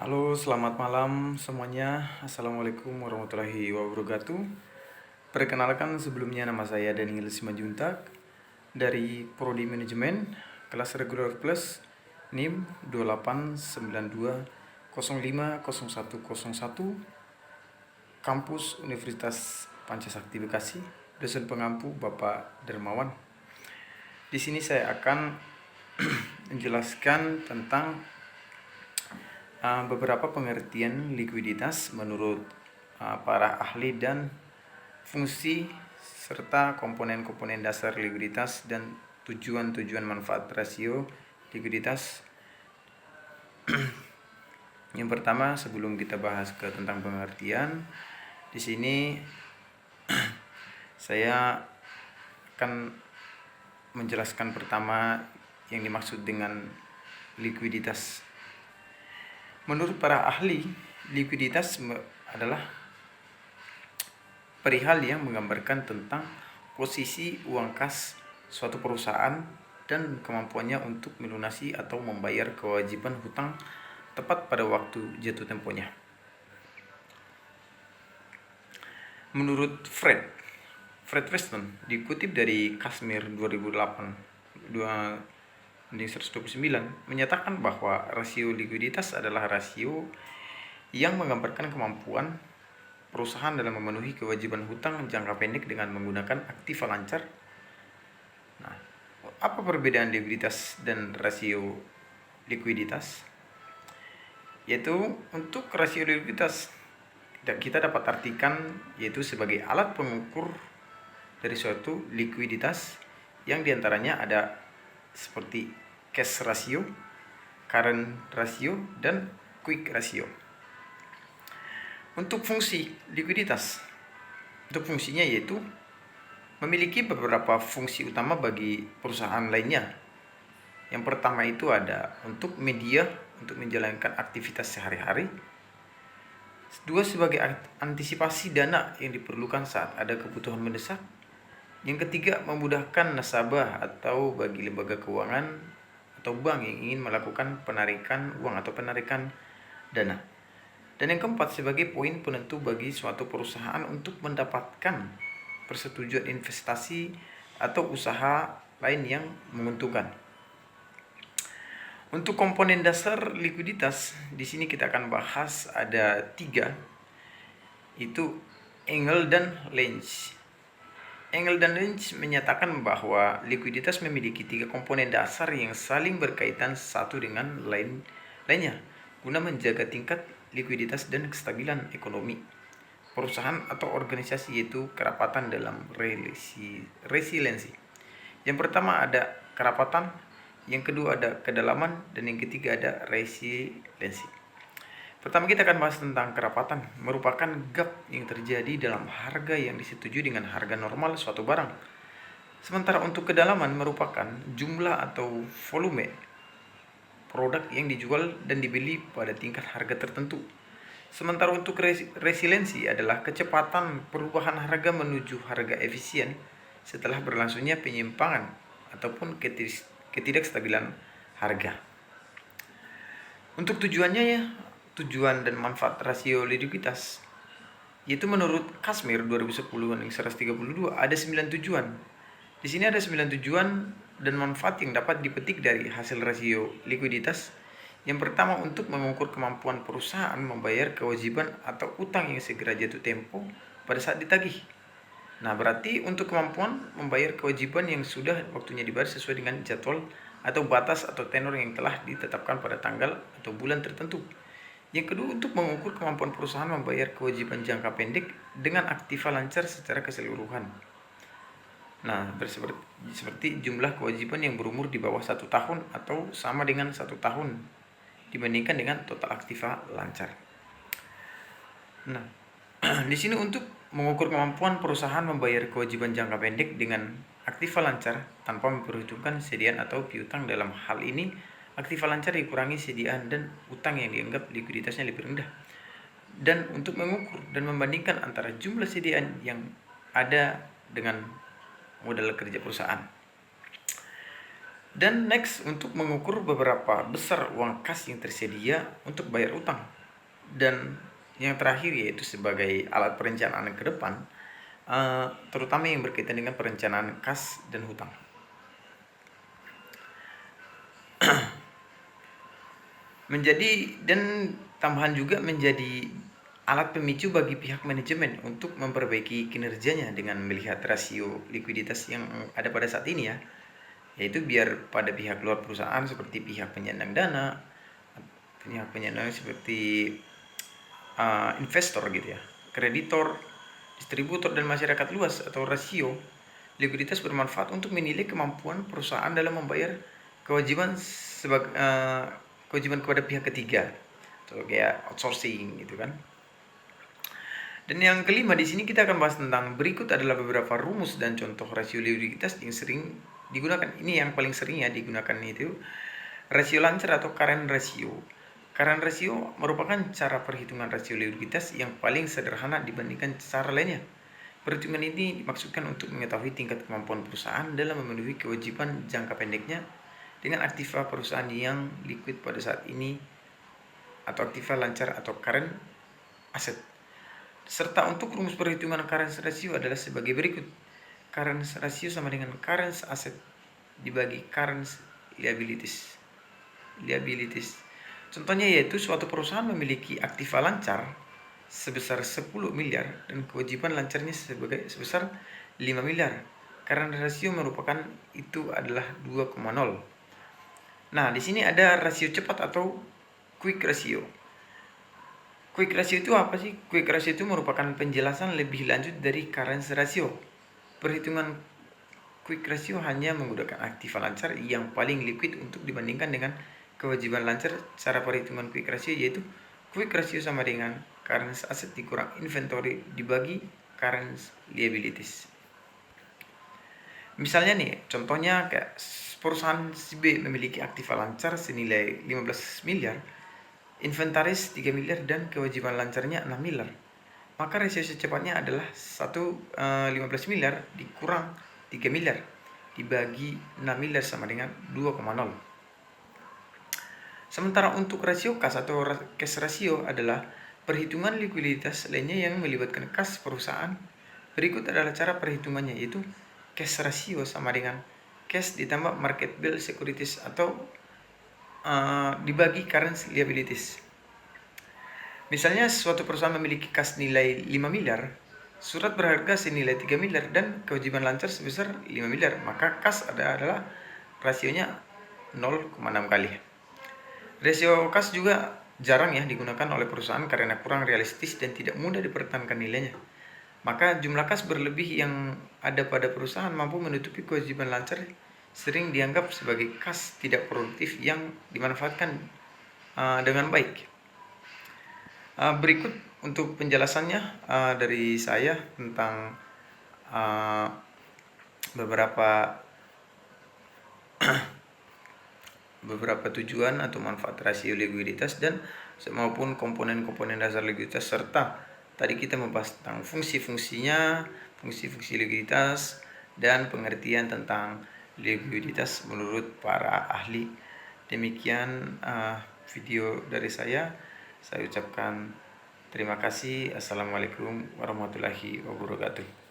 Halo, selamat malam semuanya. Assalamualaikum warahmatullahi wabarakatuh. Perkenalkan sebelumnya nama saya Daniel Simanjuntak dari Prodi Manajemen kelas regular plus NIM 2892050101 Kampus Universitas Pancasakti Bekasi. Dosen pengampu Bapak Dermawan. Di sini saya akan menjelaskan tentang beberapa pengertian likuiditas menurut para ahli dan fungsi serta komponen-komponen dasar likuiditas dan tujuan-tujuan manfaat rasio likuiditas. Yang pertama, sebelum kita bahas tentang pengertian, di sini saya akan menjelaskan pertama yang dimaksud dengan likuiditas. Menurut para ahli, likuiditas adalah perihal yang menggambarkan tentang posisi uang kas suatu perusahaan dan kemampuannya untuk melunasi atau membayar kewajiban hutang tepat pada waktu jatuh temponya. Menurut Fred Weston, dikutip dari Kashmir 2008-129, menyatakan bahwa rasio likuiditas adalah rasio yang menggambarkan kemampuan perusahaan dalam memenuhi kewajiban hutang jangka pendek dengan menggunakan aktiva lancar. Nah, apa perbedaan likuiditas dan rasio likuiditas? Yaitu untuk rasio likuiditas kita dapat artikan yaitu sebagai alat pengukur dari suatu likuiditas yang diantaranya ada seperti cash ratio, current ratio, dan quick ratio. Untuk fungsi likuiditas, untuk fungsinya yaitu memiliki beberapa fungsi utama bagi perusahaan lainnya. Yang pertama itu ada untuk media untuk menjalankan aktivitas sehari-hari. Dua, sebagai antisipasi dana yang diperlukan saat ada kebutuhan mendesak. Yang ketiga, memudahkan nasabah atau bagi lembaga keuangan atau bank yang ingin melakukan penarikan uang atau penarikan dana. Dan yang keempat, sebagai poin penentu bagi suatu perusahaan untuk mendapatkan persetujuan investasi atau usaha lain yang menguntungkan. Untuk komponen dasar likuiditas, di sini kita akan bahas ada 3, itu Engel dan Lenz. Engel dan Lenz menyatakan bahwa likuiditas memiliki 3 komponen dasar yang saling berkaitan satu dengan lainnya guna menjaga tingkat likuiditas dan kestabilan ekonomi perusahaan atau organisasi, yaitu kerapatan dalam resiliensi. Yang pertama ada kerapatan, yang kedua ada kedalaman, dan yang ketiga ada resiliensi. Pertama kita akan bahas tentang kerapatan, merupakan gap yang terjadi dalam harga yang disetujui dengan harga normal suatu barang. Sementara untuk kedalaman merupakan jumlah atau volume produk yang dijual dan dibeli pada tingkat harga tertentu. Sementara untuk resiliensi adalah kecepatan perubahan harga menuju harga efisien setelah berlangsungnya penyimpangan ataupun ketidakstabilan harga. Untuk tujuan dan manfaat rasio likuiditas, yaitu menurut Kashmir 2010-132 ada 9 tujuan. Di sini ada 9 tujuan dan manfaat yang dapat dipetik dari hasil rasio likuiditas. Yang pertama, untuk mengukur kemampuan perusahaan membayar kewajiban atau utang yang segera jatuh tempo pada saat ditagih. Nah, berarti untuk kemampuan membayar kewajiban yang sudah waktunya dibayar sesuai dengan jadwal atau batas atau tenor yang telah ditetapkan pada tanggal atau bulan tertentu. Yang kedua, untuk mengukur kemampuan perusahaan membayar kewajiban jangka pendek dengan aktiva lancar secara keseluruhan. Nah, seperti jumlah kewajiban yang berumur di bawah 1 tahun atau sama dengan 1 tahun dibandingkan dengan total aktiva lancar. Nah, di sini untuk mengukur kemampuan perusahaan membayar kewajiban jangka pendek dengan aktiva lancar tanpa memperhitungkan sediaan atau piutang. Dalam hal ini, aktiva lancar dikurangi sediaan dan utang yang dianggap likuiditasnya lebih rendah. Dan untuk mengukur dan membandingkan antara jumlah sediaan yang ada dengan modal kerja perusahaan. Dan next, untuk mengukur beberapa besar uang kas yang tersedia untuk bayar utang. Dan yang terakhir yaitu sebagai alat perencanaan ke depan, terutama yang berkaitan dengan perencanaan kas dan hutang. Tambahan juga menjadi alat pemicu bagi pihak manajemen untuk memperbaiki kinerjanya dengan melihat rasio likuiditas yang ada pada saat ini ya, yaitu biar pada pihak luar perusahaan seperti pihak penyandang dana seperti investor gitu ya, kreditor, distributor dan masyarakat luas atau rasio likuiditas bermanfaat untuk menilai kemampuan perusahaan dalam membayar kewajiban kewajiban kepada pihak ketiga atau kayak outsourcing gitu kan. Dan yang kelima di sini kita akan bahas tentang berikut adalah beberapa rumus dan contoh rasio likuiditas yang sering digunakan. Ini yang paling sering ya digunakan, itu rasio lancar atau current ratio. Current ratio merupakan cara perhitungan rasio likuiditas yang paling sederhana dibandingkan cara lainnya. Perhitungan ini dimaksudkan untuk mengetahui tingkat kemampuan perusahaan dalam memenuhi kewajiban jangka pendeknya dengan aktiva perusahaan yang liquid pada saat ini atau aktiva lancar atau current asset. Serta untuk rumus perhitungan current ratio adalah sebagai berikut. Current ratio sama dengan current asset dibagi current liabilities. Contohnya yaitu suatu perusahaan memiliki aktiva lancar sebesar 10 miliar dan kewajiban lancarnya sebesar 5 miliar. Current ratio merupakan itu adalah 2,0. Nah, di sini ada rasio cepat atau quick ratio. Quick ratio itu apa sih? Quick ratio itu merupakan penjelasan lebih lanjut dari current ratio. Perhitungan quick ratio hanya menggunakan aktiva lancar yang paling liquid untuk dibandingkan dengan kewajiban lancar. Cara perhitungan quick ratio yaitu quick ratio sama dengan current asset dikurang inventory dibagi current liabilities. Misalnya nih, contohnya kayak perusahaan si B memiliki aktiva lancar senilai 15 miliar, inventaris 3 miliar dan kewajiban lancarnya 6 miliar. Maka rasio secepatnya adalah 15 miliar dikurang 3 miliar dibagi 6 miliar sama dengan 2,0. Sementara untuk rasio kas atau cash ratio adalah perhitungan likuiditas lainnya yang melibatkan kas perusahaan. Berikut adalah cara perhitungannya, yaitu cash ratio sama dengan cash ditambah marketable securities atau dibagi current liabilities. Misalnya suatu perusahaan memiliki kas nilai 5 miliar, surat berharga senilai 3 miliar dan kewajiban lancar sebesar 5 miliar, maka kas adalah rasionya 0,6 kali. Rasio kas juga jarang ya digunakan oleh perusahaan karena kurang realistis dan tidak mudah dipertahankan nilainya. Maka jumlah kas berlebih yang ada pada perusahaan mampu menutupi kewajiban lancar sering dianggap sebagai kas tidak produktif yang dimanfaatkan dengan baik. Berikut untuk penjelasannya dari saya tentang beberapa tujuan atau manfaat rasio likuiditas dan maupun komponen-komponen dasar likuiditas, serta tadi kita membahas tentang fungsi-fungsinya, fungsi-fungsi likuiditas dan pengertian tentang likuiditas menurut para ahli. Demikian video dari saya ucapkan terima kasih. Assalamualaikum warahmatullahi wabarakatuh.